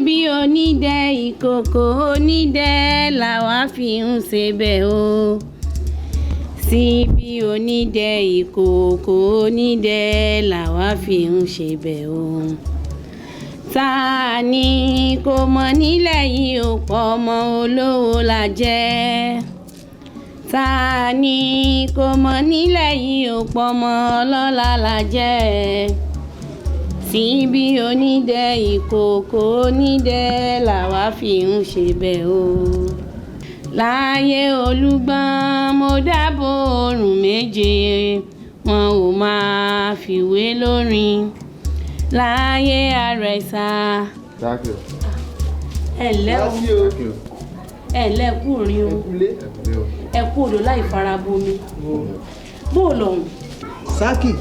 síbi onídẹ ìkòkò onídẹ làwa fi ń ṣebẹ̀ o. Síbi onídẹ ìkòkò onídẹ làwa fi ń ṣebẹ̀ o. Ta ni kò mọ̀ nílẹ̀ yìí ò pọ̀ ọmọ olówó la jẹ́. Ta ni kò mọ̀ nílẹ̀ yìí ò pọ̀ ọmọ ọlọ́lá la jẹ́. Síbi onídẹ ìkòkò onídẹ làwa fi ń ṣebẹ̀ o. Láyé Olúgbọ́n mo dábò orùn méje wọn ò máa fìwé lórin. Láyé Àrẹ̀sà ẹ̀lẹ́kùnrin o ẹ̀kú odò láì farabomi bó lọ́hùn. Sákì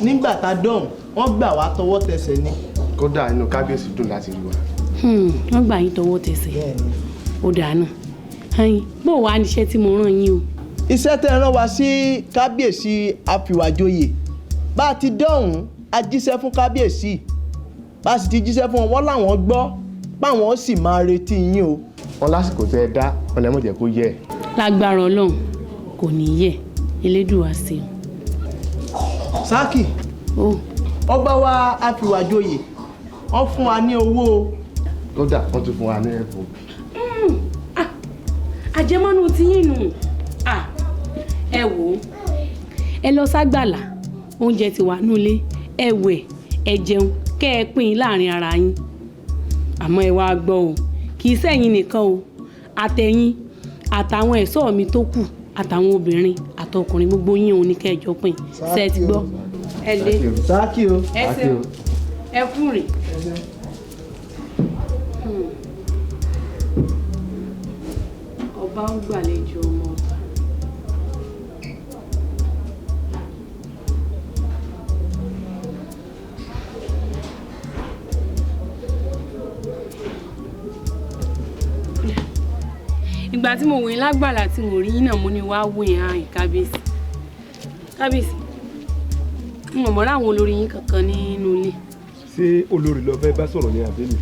nígbà tá dọ̀hùn wọ́n gbà wá tọwọ́ tẹsẹ̀ ni. Kódà inú kábíyèsí dùn láti rí wa. Wọ́n gbà yín tọwọ́ tẹsẹ̀ ó dáná bó wàá níṣẹ́ tí mo rán yín o. Iṣẹ́ tẹ́ rán wa sí kábíyèsí àfìwàjòyè bá a ti dọ̀hùn a jíṣẹ́ fún kábíyèsí bá a sì ti jíṣẹ́ fún wọn láwọn gbọ́ páwọn sì máa retí yín o. Wọn lásìkò tẹ́ ẹ dá wọn lẹ́mọ̀ jẹ́ kó yẹ. Lágbára Ọlọ́run kò ní yẹ Elédùà ṣeun. Sákì ọba wa àfìwàjòyè wọ́n fún wa ní owó o. Kódà wọ́n tún fún wa ní ẹ̀bùn. Àjẹmọ́nú ti yín nù. Ẹ wò ó ẹ lọ ságbàlá oúnjẹ ti wà nílé ẹ wẹ̀ ẹ jẹun kẹ́ ẹ pín in láàrin ara yín. Àmọ́ ẹ wá gbọ́ o kì í ṣẹ̀yin nìkan o àtẹ̀yin àtàwọn ẹ̀ṣọ́ mi tó kù àtàwọn obìnrin àtọkùnrin gbogbo yín òun ní kẹjọ pín ṣe ti gbọ́. Ẹ lé Sákì o ẹ ṣeun ẹ kúrìn. Ọba ń gbàlejò ọmọ ọba. Ìgbà tí mo wò yín lágbàlá tí mo rí yín náà mo ní wàá wò yín àyìn kábíyèsí. Kábíyèsí n ò mọ̀ra àwọn olórí yín kankan nínú ilé. Ṣé olórí lọ fẹ́ bá sọ̀rọ̀ ní àbẹ́mi?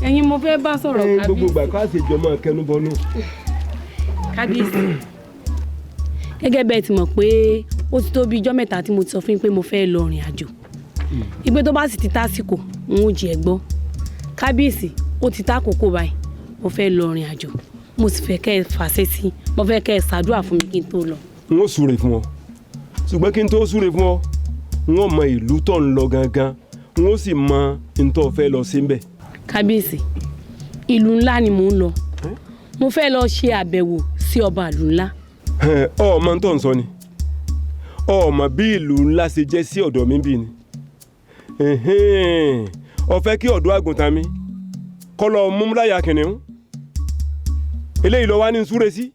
Ẹ̀yin mo fẹ́ bá sọ̀rọ̀ kábíyèsí. Gbogbo ìgbà ká ṣèjọ máa kẹnu bọnú. Kábíyèsí gẹ́gẹ́ bẹ́ẹ̀ ti mọ̀ pé ó ti tó bí ijọ́ mẹ́ta tí mo ti sọ fún yín pé mo fẹ́ lọ rìn àjò. Ìgbé tó bá sì ti tásìkò n ó jẹ́ gbọ́. Kábíyèsí ó ti tákòókò báyìí mo fẹ́ lọ rìn àjò. Mo sì fẹ́ kẹ́ ẹ fàṣẹ sí mo fẹ́ kẹ́ ẹ ṣàdúrà fún mi kí n tó lọ. N ó súre fún ọ ṣùgbọ́n kí n tó súre fún ọ n ó mọ ìlú tó ń lọ gangan n ó sì mọ n tó fẹ́ lọ sí ń bẹ̀. Kábíyèsí ìlú ńlá ni mò ń lọ mo fẹ́ lọ ṣe àbẹ̀wò sí ọba ìlú ńlá. Ọmọ tó ń sọ ni ọmọ bí ìlú ńlá ṣe jẹ́ sí ọ̀dọ̀ mi bí ni ó fẹ́ kí ọ̀dọ́ àgùntàn mi kọ́ lọ mú láyà kìnìún eléyìí lọ wá ní súre sí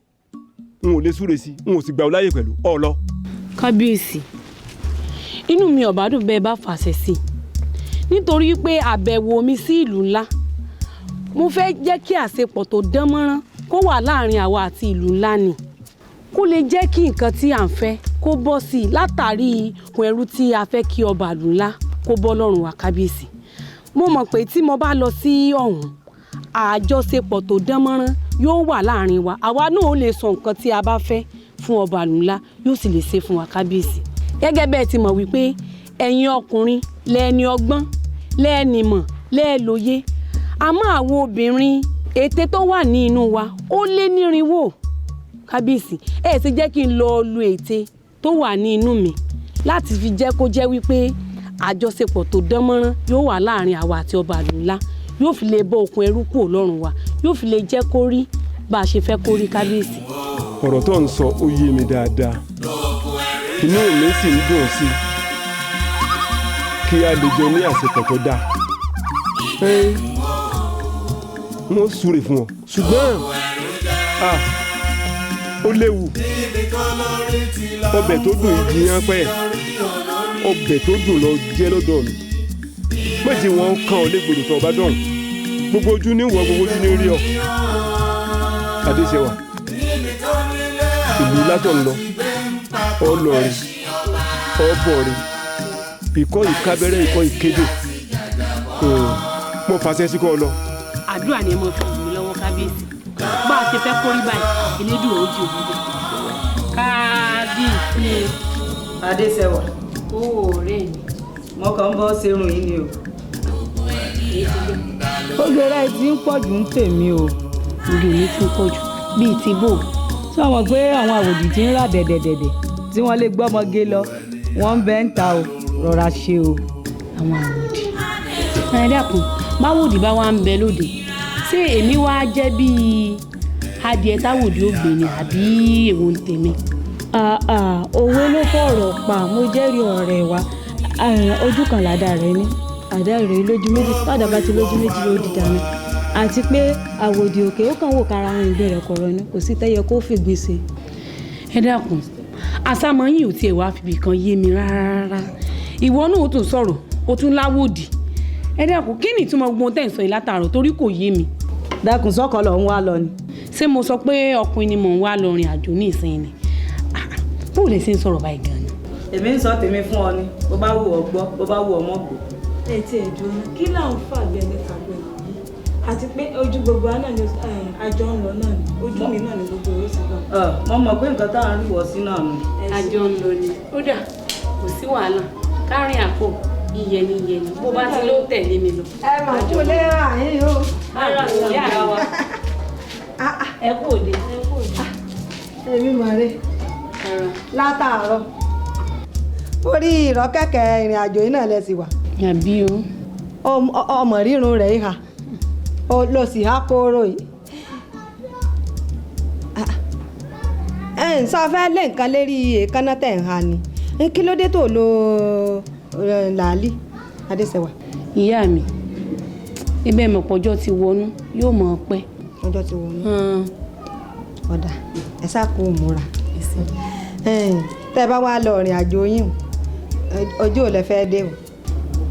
n ò lè súre sí n ò sì gbà ọ láyè pẹ̀lú ọ lọ. Kábíyèsí inú mi ò bá dùn bẹ́ẹ̀ bá fàṣẹ sí nítorí pé àbẹ̀wò mi sí ìlú ńlá mo fẹ́ jẹ́ kí àṣepọ̀ tó dán mọ́rán kó wà láàrin àwa àti ìlú ńlá ni kó lè jẹ́ kí nǹkan tí à ń fẹ́ kó bọ́ sí i látàrí ohun ẹrú tí a fẹ́ kí ọba ìlú ńlá kó bọ́ lọ́rùn wa. Kábíyèsí mo mọ̀ pé tí mo bá lọ sí ọ̀hún àjọṣepọ̀ tó dán mọ́rán yóò wà láàrin wa àwa náà ó lè sọ nǹkan tí a bá fẹ́ fún ọba ìlú ńlá yóò sì lè ṣe fún wa. Kábíyèsí gẹ́gẹ́ bẹ́ẹ̀ ti mọ̀ wípé ẹ̀yin ọkùnrin lẹ́ni ọgbọ́n lẹ́ni mọ̀ lẹ́ẹ̀lóye àmọ́ àwọn obìnrin ète tó wà ní inú wa ó lé nírinwó. Kábíyèsí ẹ ṣe jẹ́ kí n lọ lu ète tó wà ní inú mi láti fi jẹ́ kó jẹ́ wípé àjọṣepọ̀ tó dán mọ́rán yóò wà láàrin àwa àti ọba ìlú ńlá yóò fi lè bọ́ okùn ẹrú kúrò lọ́rùn wa yóò fi lè jẹ́ kó rí bá a ṣe fẹ́ kó rí. Kábíyèsí ọ̀rọ̀ tó ń sọ ó yé mi dáadáa inú mi sì ń dùn sí kí a lè jọ ní àṣepọ̀ tó dáa. Wọ́n súre fún ọ ṣùgbọ́n ó léwu ọbẹ̀ tó dùn ìjìyàn pẹ́ ọbẹ̀ tó dùn lọ jẹ́ lọ́dọ̀ mi méjì wọn kàn ọ́ légbodò tó ọba dọ̀hún gbogbo ojú ní wọ gbogbo ojú ní rí ọ. Adéṣẹwà ìlú látọ̀ ń lọ ọlọ́rin ọbọ̀rin ìkọ́ ìkábẹ́rẹ́ ìkọ́ ìkéde mo mo fàṣẹ sí kọ́ lọ. àdúrà ni ẹ mọ fún mi lọ́wọ́ kábíyèsí bá a ṣe fẹ́ kórí báyìí elédùn òjì òwúrọ̀ kábíyèsí. Adéṣẹwà ó ọ̀rẹ́ mi. mo kàn ń bọ́ serun yìí ni o. Ògèrè tí ń pọ̀ jù ń tèmi o. orí mi tún pọ̀ jù bíi ti bò. sọ wọn pé àwọn àwòdì tí ń rà dẹ̀dẹ̀dẹ̀dẹ̀ tí wọ́n lè gbọ́mọge lọ wọ́n ń bẹ́ ń ta o rọra ṣe o. àwọn àwòdì ẹ dákun báwòdì bá wà ń bẹ lóde ṣé èmi wá jẹ́ bíi adìẹ táwòdì ó gbé ni àbí èwo ń tèmi. òwe ló fọ̀rọ̀ pa mo jẹ́rìí ọ̀rẹ́ wa ojú kan làdá rẹ ní àdá rẹ lójú méjì padà bá ti lójú méjì ló di dànù àti pé àwòdì òkè ó kàn wò kára àwọn ìgbẹ́ rẹ̀ kọ̀rọ̀ ni kò sí tẹ́yẹ kó fìgbín sí. ẹ dákun àsámọ́yìn ò tiẹ̀ wá fìbì kan yé mi rárá ìwọ náà ó tún sọ̀rọ̀ ó tún láwòdì ẹ dákun kí ni ìtumọ̀ gbogbo tẹ̀ ń sọ yìí látàárọ̀ torí kò yé mi. dákun sọ́kọ̀ lọ ń wá lọ ni. ṣé mo sọ pé ọkùnrin ni mò ń wá lọ rìn àjò ní ìsìn ni bó lè ṣe ń sọ̀rọ̀ báyìí gan-an. èmi ń sọ tèmi fún ọ ni bó bá wù ọ gbọ́ bó bá wù ọ mọ́ gbọ́. ẹ ti ẹ̀ dùn kí là ń fà gbẹ̀mí kàgbẹ̀ yìí àti pé ojú gbogbo àná ni àjọ ń lọ náà ni ojú mi náà ni gbogbo owó sí lọ. mo mọ̀ pé nǹkan táwọn rí wọ̀ sí náà ni. àjọ ń lọ ni ó dà kò sí wàhálà kárin àpò iyẹni bó bá ti ló tẹ̀lé mi lọ. ẹ mà kú lé àyín o. ara ìyá ara wa ẹ kú òde. èmi mà rè látàárọ̀ orí ìrọ́kẹ̀kẹ̀ ìrìn àjò yìí náà lẹ sì wà. àbí o. ọmọ rírun rẹ̀ ìhà lọ sí há kóró yìí. sọ fẹ́ lé nǹkan lérí èékánná tẹ̀ ń ha ni kí ló dé tó lo làálì Adéṣẹwà. ìyá mi ibẹ̀ mọ̀pọ̀jọ́ ti wọnú yóò mọ̀ ọ́ pẹ́. ọjọ́ ti wọnú. ọ̀dà ẹ sá kó múra. tẹ́ bá wá lọ ìrìn àjò yín ọjọ́ ò lẹ fẹ́ dé o.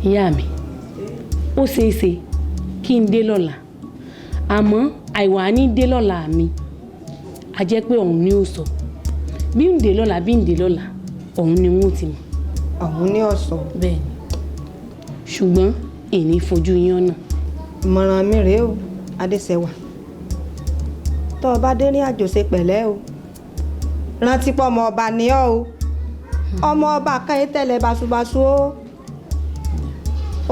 ìyá mi ó ṣeé ṣe kí n dé lọ́la àmọ́ àìwá ní dé lọ́la mi a jẹ́ pé òun ni ó sọ bí ń dé lọ́la òun ni wọ́n ti mọ̀. òun ni ó sọ. bẹ́ẹ̀ ni ṣùgbọ́n èmi fojú yan náà. ìmọ̀ràn mi rèé o Adéṣẹwà tó o bá dé ní àjò ṣe pẹ̀lẹ́ o rántí pọ̀ ọmọ ọba ni ọ́ o ọmọ ọba kan yìí tẹ̀lé báṣubàṣu o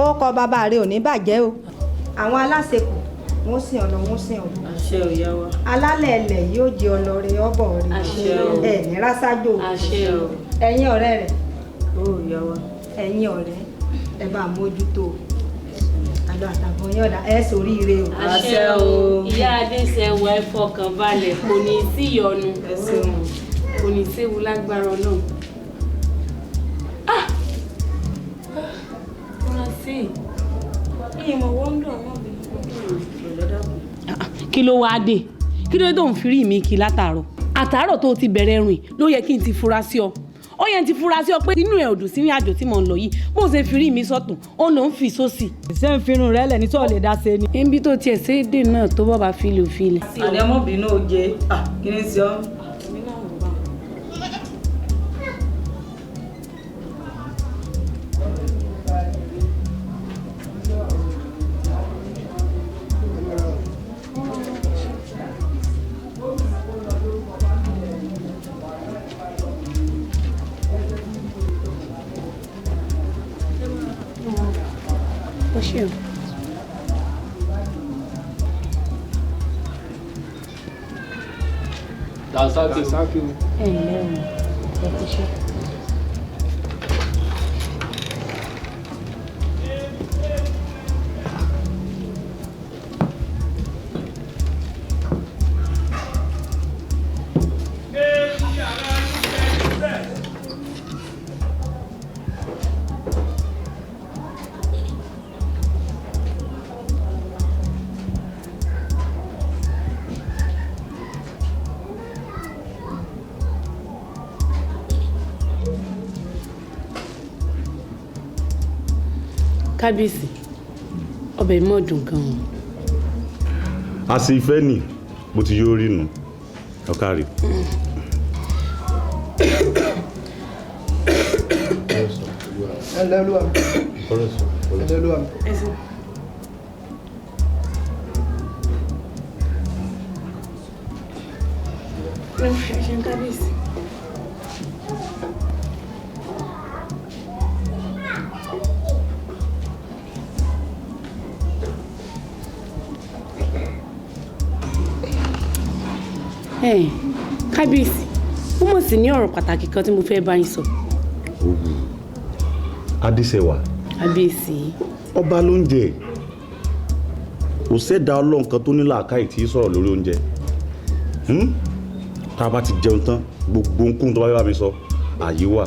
ó kọ bàbá rẹ ò ní bàjẹ́ o àwọn aláṣekù wọ́n sìn ọ̀nà wọ́n sìn ọ̀nà. àṣẹ ò yá wa. alálẹ̀ ẹlẹ̀ yóò jẹ ọlọ́rẹ̀ ọbọ̀ rẹ̀. àṣẹ o. ẹ̀ ní rásájò. àṣẹ o. ẹ̀yin ọ̀rẹ́ rẹ̀. ó yá wa. ẹ̀yin ọ̀rẹ́ ẹ bá mójútó àlọ́ àtàbọ̀ yín ọ̀dà ẹ̀ sórí ire o. àṣẹ o. ìyá Adéṣẹwà ẹ fọkàn balẹ̀ kò ní sí ìyọnu kò ní séwu lágbára Ọlọ́run. kí ló wáá dé kí ló tó ń fi rí mi kí látàárọ̀ àtàárọ̀ tó ti bẹ̀rẹ̀ rìn ló yẹ kí n ti fura sí ọ ó yẹ ti fura sí ọ pé inú ẹ ò dùn sí ní àjò tí mò ń lọ yìí bó ṣe fi rí mi sọ́tún ó ló ń fi sósì. ṣé ń finú rẹ lẹ ní tó lè dá ṣe ni. níbi tó tiẹ̀ ṣe é dè náà tó bọ́ bá filẹ̀ òfilẹ̀. àní ọmọbìnrin náà jẹ kí ni sí ọ. Sure. Thank you. kábíyèsí ọbẹ̀ mọ́ dùn gan-an. àṣì ìfẹ́ nì bó ti yóò rí nù ọ̀kárí. ṣe ń kábíyèsí. Kábíyèsí ó mọ̀ sí ní ọ̀rọ̀ pàtàkì kan tí mo fẹ́ bá yín sọ. Adéṣẹwà. Kábíyèsí. Ọba ló ń jẹ kò sẹ́dá ọlọ́run kan tó ní làákàyè tí sọ̀rọ̀ lórí oúnjẹ tá a bá ti jẹun tán gbogbo ohun tó bá bá mi sọ ààyè wà.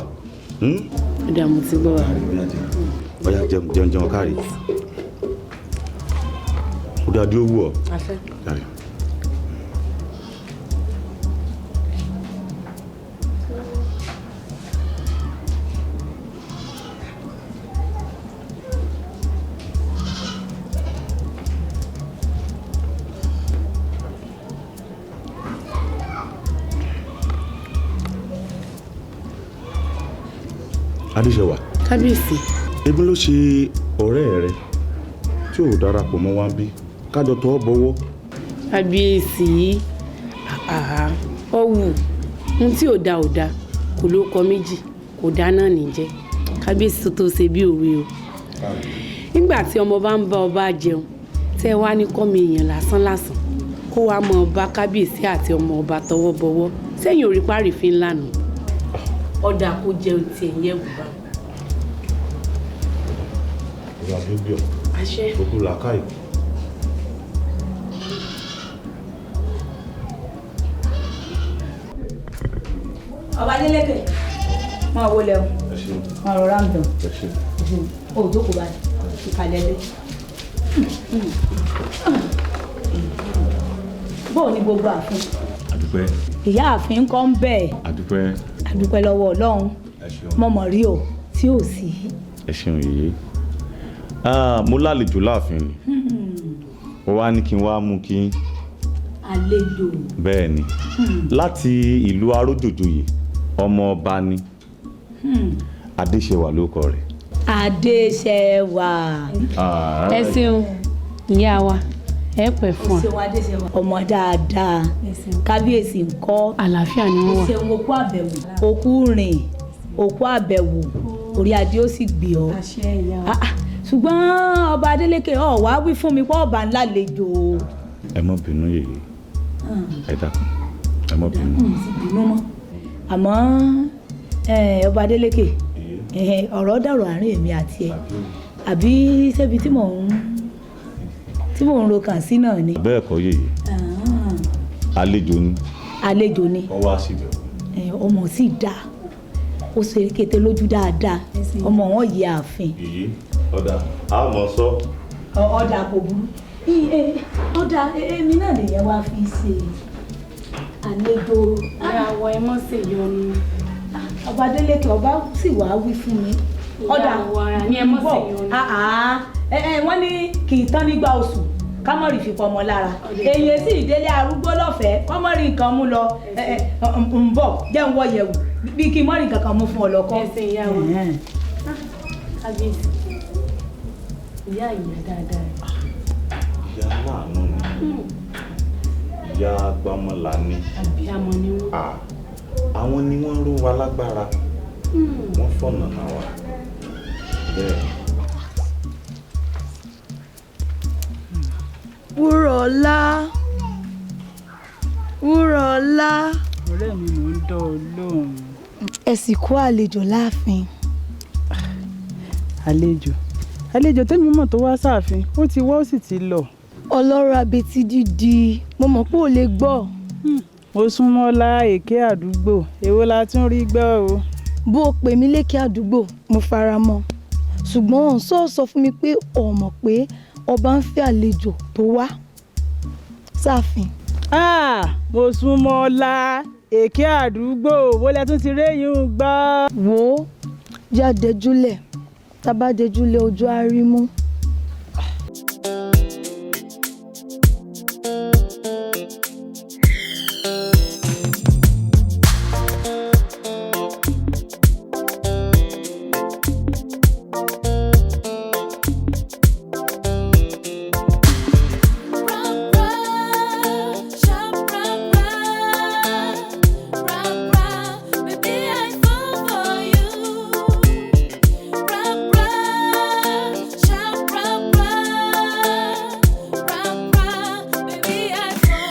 Ó dà mo ti gbọ́ wa. Ọya jẹun káàrí ó dá dé owó ọ. Adéṣẹwà. Kábíyèsí. Ebi ló ṣe ọ̀rẹ́ rẹ tí ò darapọ̀ mọ́ wa bí kájọ tọ́ bọ́wọ́. Kábíyèsí ọ̀wù ohun tí ò da kò ló kọ méjì kò dá náà níjẹ́. Kábíyèsí tó ṣe bí òwe o. Nígbà tí ọmọ bá ń bá ọba jẹun tẹ́ wá ní kọ́mi èèyàn lásán kó wá mọ ọba kábíyèsí àti ọmọ ọba tọwọ́ bọwọ́ sẹ́yìn orí párìfín lánàá. Ọ̀dà kò jẹun tiẹ̀ yẹ wù bá. Ìyá bíbíọ̀. Àṣẹ. Gbogbo làákàyè. Ọba Adélékè máa wọlé o máa rọra ń dàn o ò jókòó báyìí ìkàlẹ̀ lé. Bóò ni gbogbo ààfin. Àdúpẹ́. Ìyá ààfin kọ́ ń bẹ̀. Àdúpẹ́. Àdúpẹ́ lọ́wọ́ Ọlọ́run mọ̀mọ́ rí o tí ò sí. Ẹ ṣeun yìí mo lálejò láàfin ni ó wá ní kí n wá mú kí. Àlejò. Bẹ́ẹ̀ ni láti ìlú Arójòjòyè ọmọ ọba ni Adéṣẹwà ló kọ rẹ̀. Adéṣẹwà. Ẹ ṣeun ìyá wa ẹ pẹ́ fún wa. Ọmọ dáadáa kábíyèsí ńkọ́. Àlàáfíà ni wọ́n wà. Ṣeun okú àbẹ̀wò Okunrin okú àbẹ̀wò orí adé ó sì gbé ọ. Ṣùgbọ́n ọba Adélékè ọ̀ wá wí fún mi pé ọba ńlá lejò. Ẹ má bínú yèyé ẹ dákun ẹ má bínú. Àmọ́ ọba Adélékè ọ̀rọ̀ dàrọ̀ àárín èmi àti ẹ àbí ṣebí tí mò ń ro kàn sí náà ni. Bẹ́ẹ̀ kọ́ yèyé àlejò ni. Àlejò ni. Wọ́n wá síbẹ̀. Ọmọ sì dáa ó ṣe kété lójú dáadáa ọmọ wọn yẹ ààfin. Èyí ọ̀dà a mọ̀ sọ. Ọ̀dà kò burú ọ̀dà èmi náà nìyẹn wá fi ṣe àlejò. Ìyàwó ẹ mọ̀ sí yọnu. Ọba Adélékè ọba sì wá wí fún mi. Ọ̀dà ni ẹ mọ̀ sí yọnu. wọ́n ní kì í tán nígbà oṣù kámọ́rì fi pọmọ lára èyí sì ìdílé arúgbó lọ́fẹ̀ẹ́ kọ́mọ́rì nǹkan mú lọ ń bọ̀ jẹ́ ń wọ yẹ̀wù bí kí mọ́rì nǹkan kan mú fún ọ lọ́kọ́. Ẹsẹ̀ ìyá wa kábíyèsí ìyá dáadáa. Ìyá láàánú ni ìyá gbámọ́lá ni. Àbíamọ ni wọ́n. Àwọn ni wọ́n ró wa lágbára wọ́n fọ̀nà náà wá bẹ́ẹ̀. Wúrọ̀ọ́lá Wúrọ̀ọ́lá. Ọ̀rẹ́ mi mò ń dán ọ lóhùn. Ẹ sì kó àlejò láàfin. Àlejò tẹ́mi mọ̀ tó wá sáàfin ó ti wá ó sì ti lọ. Ọlọ́rọ̀ abetí dídì mo mọ̀ pé ò lè gbọ́. Mo súnmọ́ lá èké àdúgbò èwo la tún rí gbọ́ o. Bó o pè mí lékè àdúgbò mo fara mọ́ ṣùgbọ́n sọ fún mi pé o mọ̀ pé ọba ń fẹ́ àlejò tó wá sáàfin. Mo súnmọ́ lá èké àdúgbò wo lẹ tún ti réyìn gbọ́. Wo já dẹjúlẹ̀ tá bá dẹjúlẹ̀ ojú á rí mú.